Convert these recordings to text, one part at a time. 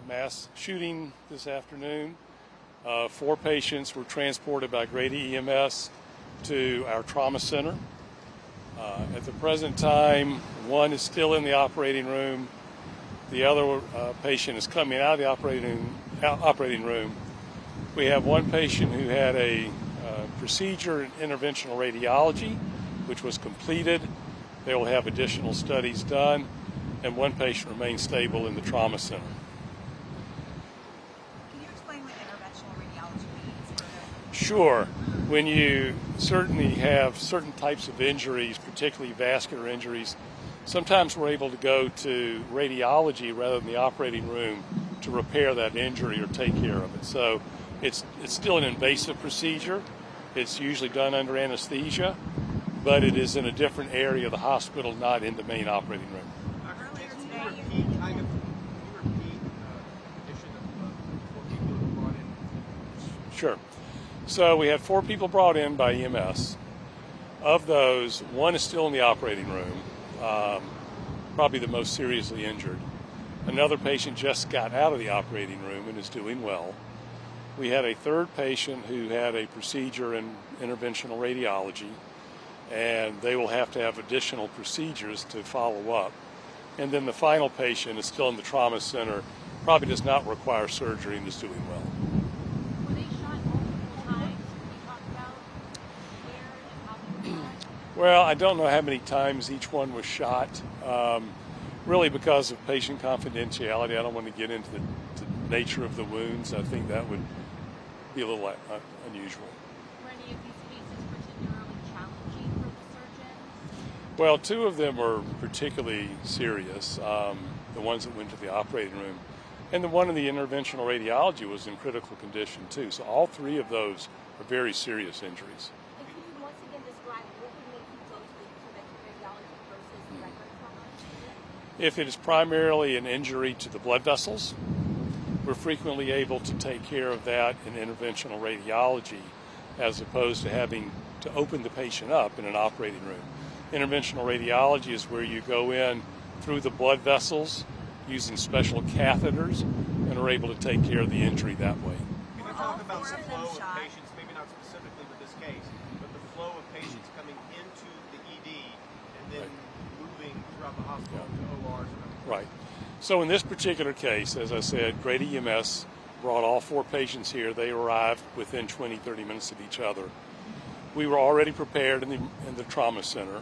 mass shooting this afternoon. 4 patients were transported by Grady EMS to our trauma center. At the present time, 1 is still in the operating room. The other patient is coming out of the operating room. We have 1 patient who had a procedure in interventional radiology, which was completed. They will have additional studies done, and 1 patient remains stable in the trauma center. Can you explain what interventional radiology means? Sure. When you certainly have certain types of injuries, particularly vascular injuries, sometimes we're able to go to radiology rather than the operating room to repair that injury or take care of it. So it's still an invasive procedure. It's usually done under anesthesia, but it is in a different area of the hospital, not in the main operating room. Earlier today, Can you repeat the condition of 4 people who were brought in? Sure. So we had 4 people brought in by EMS. Of those, 1 is still in the operating room, probably the most seriously injured. Another patient just got out of the operating room and is doing well. We had a 3rd patient who had a procedure in interventional radiology, and they will have to have additional procedures to follow up. And then the final patient is still in the trauma center, probably does not require surgery and is doing well. Were they shot multiple times? Can you talk about where and how they were shot? Well, I don't know how many times each one was shot. Really because of patient confidentiality, I don't want to get into the nature of the wounds. I think that would be a little unusual. Were any of these cases particularly challenging for the surgeons? Well, 2 of them were particularly serious, the ones that went to the operating room. And the one in the interventional radiology was in critical condition too. So all 3 of those are very serious injuries. And can you once again describe what would make you go to the interventional radiology versus the regular trauma? If it is primarily an injury to the blood vessels, we're frequently able to take care of that in interventional radiology as opposed to having to open the patient up in an operating room. Interventional radiology is where you go in through the blood vessels using special catheters and are able to take care of the injury that way. Can you talk about the flow of patients, maybe not specifically with this case, but the flow of patients coming into the ED and then moving throughout the hospital to ORs? Right. So in this particular case, as I said, Grady EMS brought all 4 patients here. They arrived within 20-30 minutes of each other. We were already prepared in the trauma center.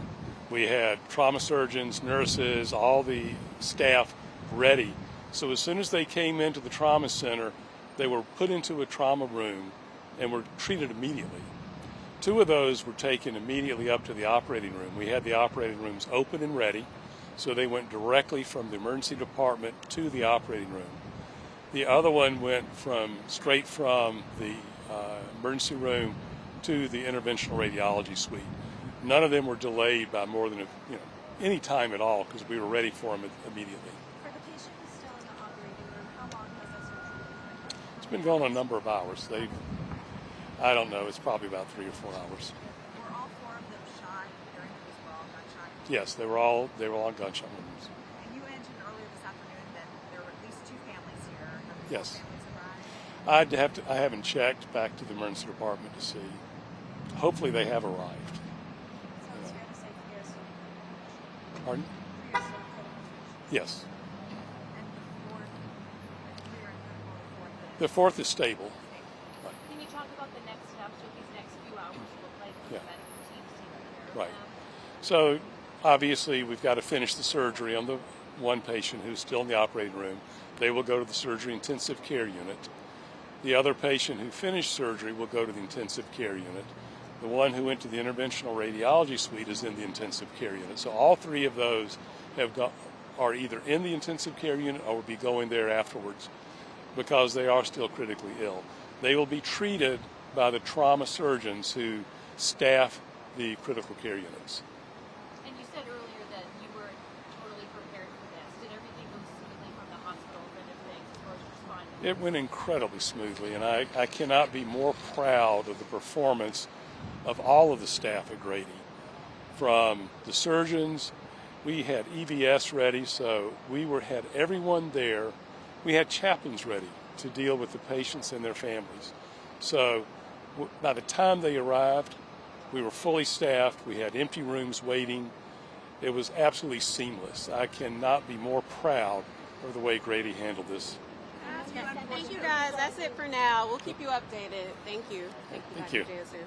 We had trauma surgeons, nurses, all the staff ready. So as soon as they came into the trauma center, they were put into a trauma room and were treated immediately. 2 of those were taken immediately up to the operating room. We had the operating rooms open and ready, so they went directly from the emergency department to the operating room. The other one went straight from the emergency room to the interventional radiology suite. None of them were delayed by more than any time at all because we were ready for them immediately. for the patient who's still in the operating room, how long has that surgery been? It's been going on a number of hours. I don't know, it's probably about 3 or 4 hours. Were all 4 of them shot during it as well, gunshot? Yes, they were all gunshot wounds. And you mentioned earlier this afternoon that there were at least 2 families here. Have the Yes. 4 families arrived? I haven't checked back to the emergency department to see. Hopefully they have arrived. So it's fair to say that you're still in critical condition. Pardon? You're still in critical condition. Yes. And the 4th, you're in critical, The 4th is stable. Can you talk about the next steps, what these next few hours look like for Yeah. the medical teams taking care of Right. them? So obviously we've got to finish the surgery on the 1 patient who's still in the operating room. They will go to the surgery intensive care unit. The other patient who finished surgery will go to the intensive care unit. The one who went to the interventional radiology suite is in the intensive care unit. So all 3 of those are either in the intensive care unit or will be going there afterwards because they are still critically ill. They will be treated by the trauma surgeons who staff the critical care units. And you said earlier that you were totally prepared for this. Did everything go smoothly from the hospital end of things as far as responding? It went incredibly smoothly, and I cannot be more proud of the performance of all of the staff at Grady. From the surgeons, we had EVS ready, so we had everyone there We had chaplains ready to deal with the patients and their families. So by the time they arrived, we were fully staffed. We had empty rooms waiting. It was absolutely seamless. I cannot be more proud of the way Grady handled this. Thank you, guys. That's it for now. We'll keep you updated. Thank you. Thank you, Thank you. Dr. Dancer.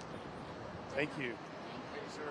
Thank you. Thank you, sir.